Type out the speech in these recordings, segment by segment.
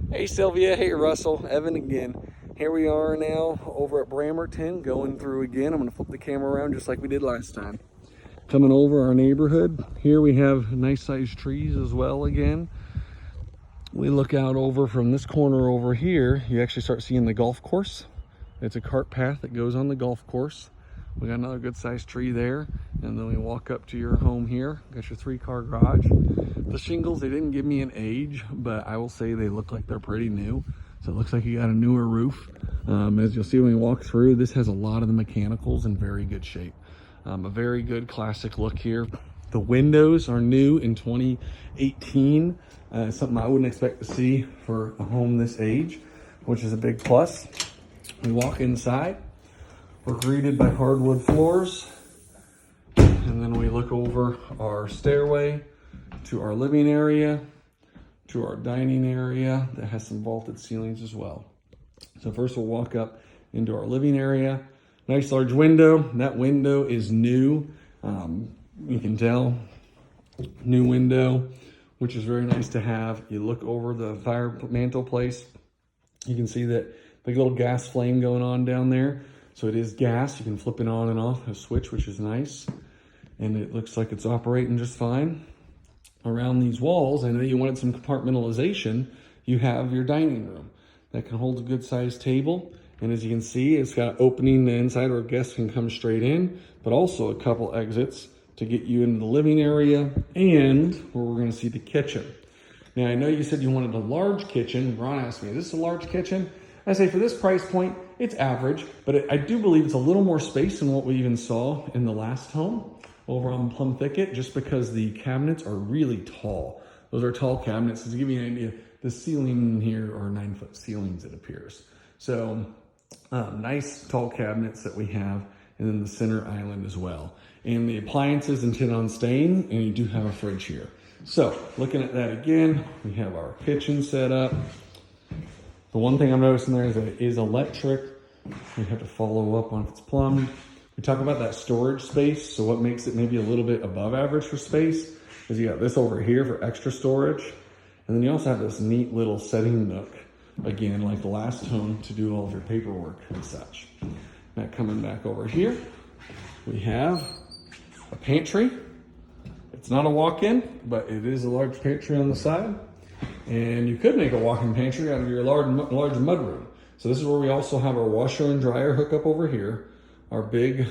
Hey Sylvia, hey Russell, Evan again. Here we are now over at Bramerton, going through again. I'm gonna flip the camera around just like we did last time. Coming over our neighborhood. Here we have nice sized trees as well again. We look out over from this corner over here, you actually start seeing the golf course. It's a cart path that goes on the golf course. We got another good sized tree there. And then we walk up to your home here. Got your 3-car garage. The shingles, they didn't give me an age, but I will say they look like they're pretty new. So it looks like you got a newer roof. As you'll see when we walk through, this has a lot of the mechanicals in very good shape. A very good classic look here. The windows are new in 2018. Something I wouldn't expect to see for a home this age, which is a big plus. We walk inside. We're greeted by hardwood floors. And then we look over our stairway to our living area, to our dining area that has some vaulted ceilings as well. So first we'll walk up into our living area. Nice large window. That window is new. You can tell, new window, which is very nice to have. You look over the fire mantle place. You can see that the little gas flame going on down there. So it is gas. You can flip it on and off, a switch, which is nice. And it looks like it's operating just fine. Around these walls, I know you wanted some compartmentalization. You have your dining room that can hold a good sized table. And as you can see, it's got an opening the inside where guests can come straight in, but also a couple exits to get you into the living area and where we're gonna see the kitchen. Now, I know you said you wanted a large kitchen. Ron asked me, is this a large kitchen? I say for this price point, it's average, but I do believe it's a little more space than what we even saw in the last home over on Plum Thicket, just because the cabinets are really tall. Those are tall cabinets. To give you an idea, the ceiling here are 9-foot ceilings, it appears. So nice tall cabinets that we have, and then the center island as well. And the appliances intend on staying, and you do have a fridge here. So looking at that again, we have our kitchen set up. The one thing I'm noticing there is that it is electric. We have to follow up on if it's plumbed. We talk about that storage space. So what makes it maybe a little bit above average for space is you got this over here for extra storage. And then you also have this neat little setting nook, again, like the last home, to do all of your paperwork and such. Now coming back over here, we have a pantry. It's not a walk-in, but it is a large pantry on the side. And you could make a walk-in pantry out of your large mudroom. So this is where we also have our washer and dryer hookup over here. Our big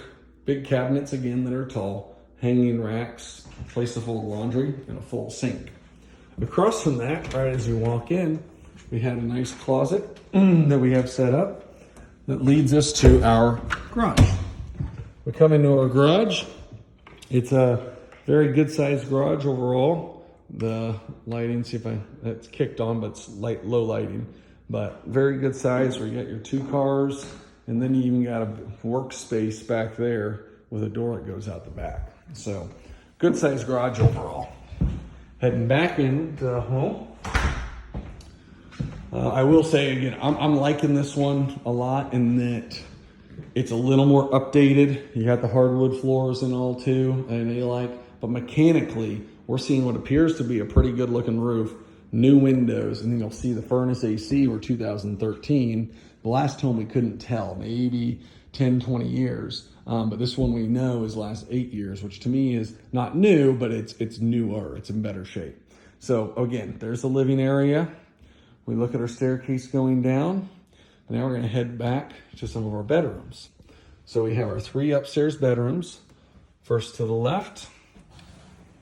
cabinets, again, that are tall, hanging racks, place to fold laundry, and a full sink. Across from that, right as you walk in, we have a nice closet that we have set up that leads us to our garage. We come into our garage. It's a very good sized garage overall. The lighting, see if it's kicked on, but it's low lighting, but very good size where you got your 2 cars. And then you even got a workspace back there with a door that goes out the back. So good sized garage overall. Heading back into the home. I will say again, I'm liking this one a lot in that it's a little more updated. You got the hardwood floors and all too, and they like, but mechanically, we're seeing what appears to be a pretty good looking roof, new windows, and then you'll see the furnace AC were 2013. The last home we couldn't tell, maybe 10, 20 years. But this one we know is last 8 years, which to me is not new, but it's newer, it's in better shape. So again, there's the living area. We look at our staircase going down. Now we're gonna head back to some of our bedrooms. So we have our 3 upstairs bedrooms. First to the left,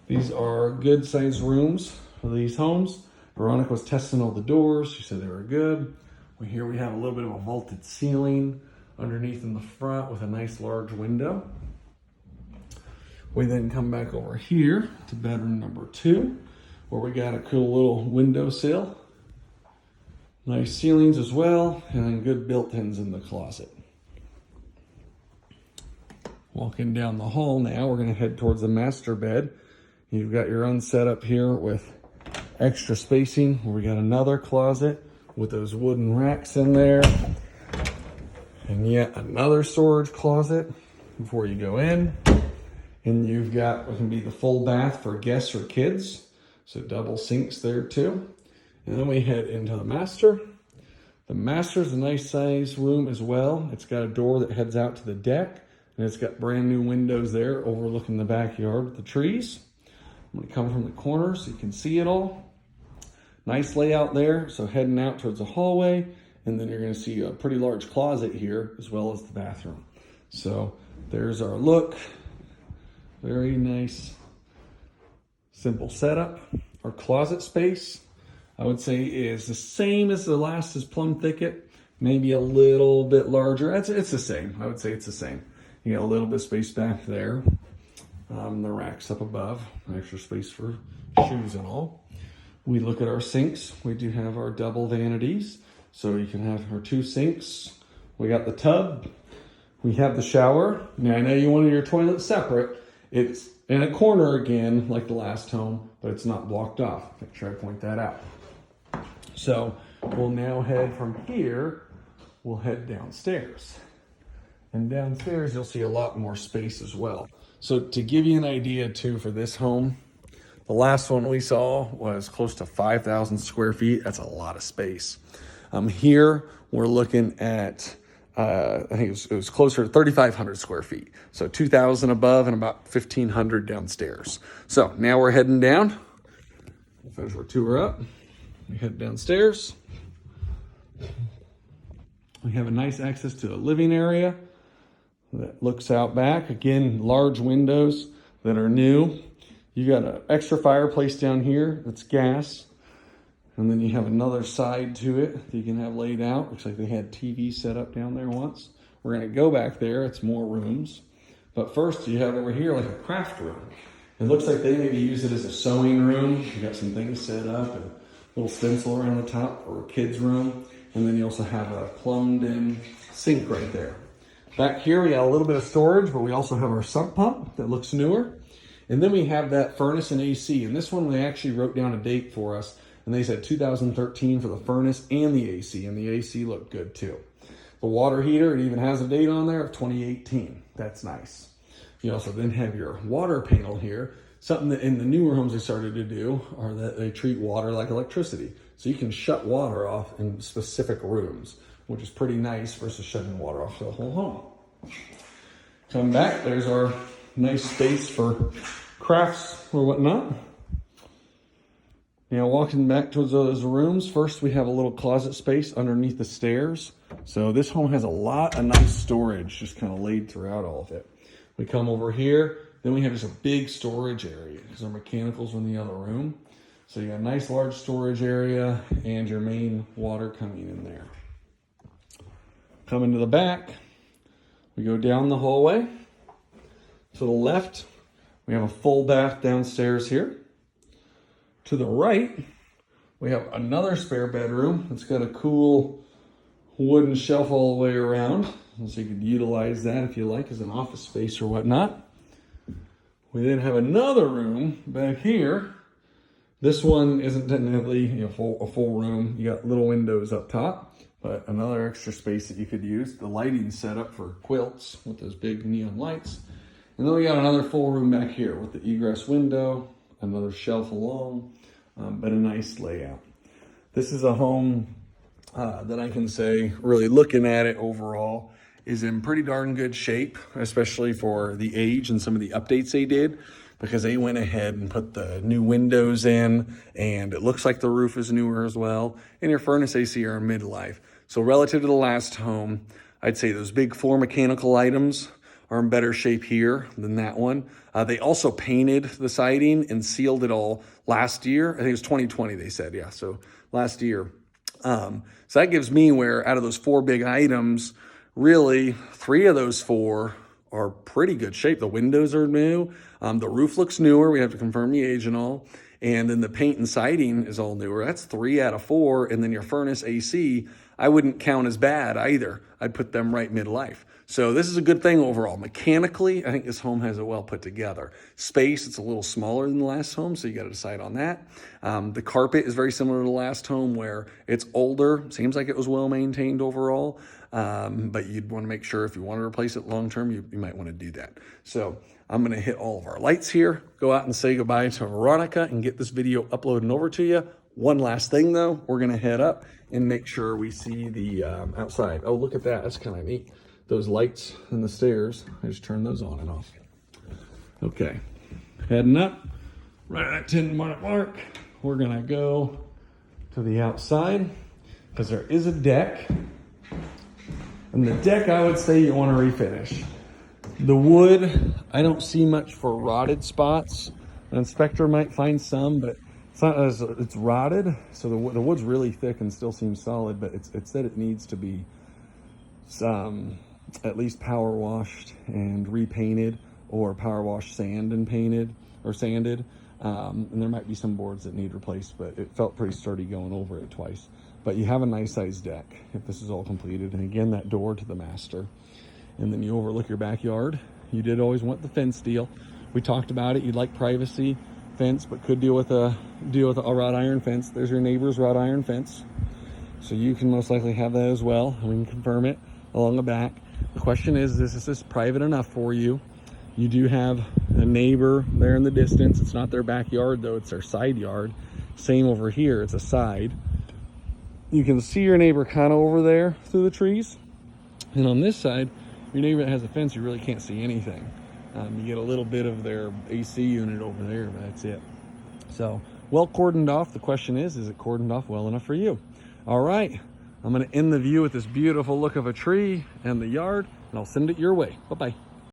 these are good sized rooms for these homes. Veronica was testing all the doors. She said they were good. Here we have a little bit of a vaulted ceiling underneath in the front with a nice large window. We then come back over here to bedroom number 2, where we got a cool little windowsill. Nice ceilings as well, and then good built-ins in the closet. Walking down the hall now, we're gonna head towards the master bed. You've got your own setup here with extra spacing, where we got another closet with those wooden racks in there. And yet another storage closet before you go in. And you've got what can be the full bath for guests or kids. So double sinks there too. And then we head into the master. The master's a nice size room as well. It's got a door that heads out to the deck, and it's got brand new windows there overlooking the backyard with the trees. I'm gonna come from the corner so you can see it all. Nice layout there. So heading out towards the hallway, and then you're gonna see a pretty large closet here as well as the bathroom. So there's our look. Very nice, simple setup. Our closet space, I would say, is the same as the last is Plum Thicket, maybe a little bit larger. It's the same. I would say it's the same. You got a little bit of space back there. The racks up above, extra space for shoes and all. We look at our sinks. We do have our double vanities, so you can have our 2 sinks. We got the tub. We have the shower. Now I know you wanted your toilet separate. It's in a corner again, like the last home, but it's not blocked off. Make sure I point that out. So we'll now head from here, we'll head downstairs. And downstairs, you'll see a lot more space as well. So to give you an idea too, for this home, the last one we saw was close to 5,000 square feet. That's a lot of space. Here, we're looking at, I think it was closer to 3,500 square feet. So 2,000 above and about 1,500 downstairs. So now we're heading down. We'll finish our tour up. We head downstairs. We have a nice access to a living area that looks out back. Again, large windows that are new. You got an extra fireplace down here that's gas. And then you have another side to it that you can have laid out. Looks like they had TV set up down there once. We're gonna go back there, it's more rooms. But first you have over here like a craft room. It looks like they maybe use it as a sewing room. You got some things set up and a little stencil around the top for a kid's room. And then you also have a plumbed in sink right there. Back here we got a little bit of storage, but we also have our sump pump that looks newer. And then we have that furnace and AC. And this one they actually wrote down a date for us. And they said 2013 for the furnace and the AC. And the AC looked good too. The water heater, it even has a date on there of 2018. That's nice. You also then have your water panel here. Something that in the newer homes they started to do are that they treat water like electricity. So you can shut water off in specific rooms, which is pretty nice versus shutting water off the whole home. Come back, there's our nice space for crafts or whatnot. Now walking back towards those rooms, first we have a little closet space underneath the stairs. So this home has a lot of nice storage just kind of laid throughout all of it. We come over here, then we have just a big storage area because our mechanicals are in the other room. So you got a nice large storage area and your main water coming in there. Coming to the back, we go down the hallway. To the left, we have a full bath downstairs here. To the right, we have another spare bedroom. It's got a cool wooden shelf all the way around. So you could utilize that if you like as an office space or whatnot. We then have another room back here. This one isn't technically a full room. You got little windows up top, but another extra space that you could use. The lighting set up for quilts with those big neon lights. And then we got another full room back here with the egress window, another shelf along, but a nice layout. This is a home that I can say, really looking at it overall, is in pretty darn good shape, especially for the age and some of the updates they did, because they went ahead and put the new windows in, and it looks like the roof is newer as well, and your furnace AC are in midlife. So relative to the last home, I'd say those big 4 mechanical items are in better shape here than that one. They also painted the siding and sealed it all last year. I think it was 2020, they said, yeah, so last year. So that gives me where out of those 4 big items, really 3 of those 4 are pretty good shape. The windows are new. The roof looks newer. We have to confirm the age and all. And then the paint and siding is all newer. That's 3 out of 4. And then your furnace AC, I wouldn't count as bad either. I'd put them right midlife. So this is a good thing overall. Mechanically, I think this home has it well put together. Space, it's a little smaller than the last home, so you got to decide on that. The carpet is very similar to the last home where it's older. Seems like it was well maintained overall, but you'd want to make sure if you want to replace it long term, you might want to do that. So I'm going to hit all of our lights here, go out and say goodbye to Veronica and get this video uploaded over to you. One last thing though, we're gonna head up and make sure we see the outside. Oh, look at that, that's kind of neat. Those lights in the stairs, I just turned those on and off. Okay, heading up, right at that 10-minute mark, we're gonna go to the outside because there is a deck. And the deck, I would say you want to refinish. The wood, I don't see much for rotted spots. An inspector might find some, but it's not as it's rotted. So the wood's really thick and still seems solid, but it said it needs to be at least power washed and repainted, or power washed sand and painted or sanded. And there might be some boards that need replaced, but it felt pretty sturdy going over it twice. But you have a nice sized deck if this is all completed. And again, that door to the master. And then you overlook your backyard. You did always want the fence deal. We talked about it. You'd like privacy fence, but could deal with a wrought iron fence. There's your neighbor's wrought iron fence. So you can most likely have that as well. And we can confirm it along the back. The question is this private enough for you? You do have a neighbor there in the distance. It's not their backyard though, it's their side yard. Same over here, it's a side. You can see your neighbor kind of over there through the trees. And on this side, your neighbor that has a fence, you really can't see anything. You get a little bit of their AC unit over there, but that's it. So, well cordoned off. The question is it cordoned off well enough for you? All right, I'm gonna end the view with this beautiful look of a tree and the yard, and I'll send it your way. Bye-bye.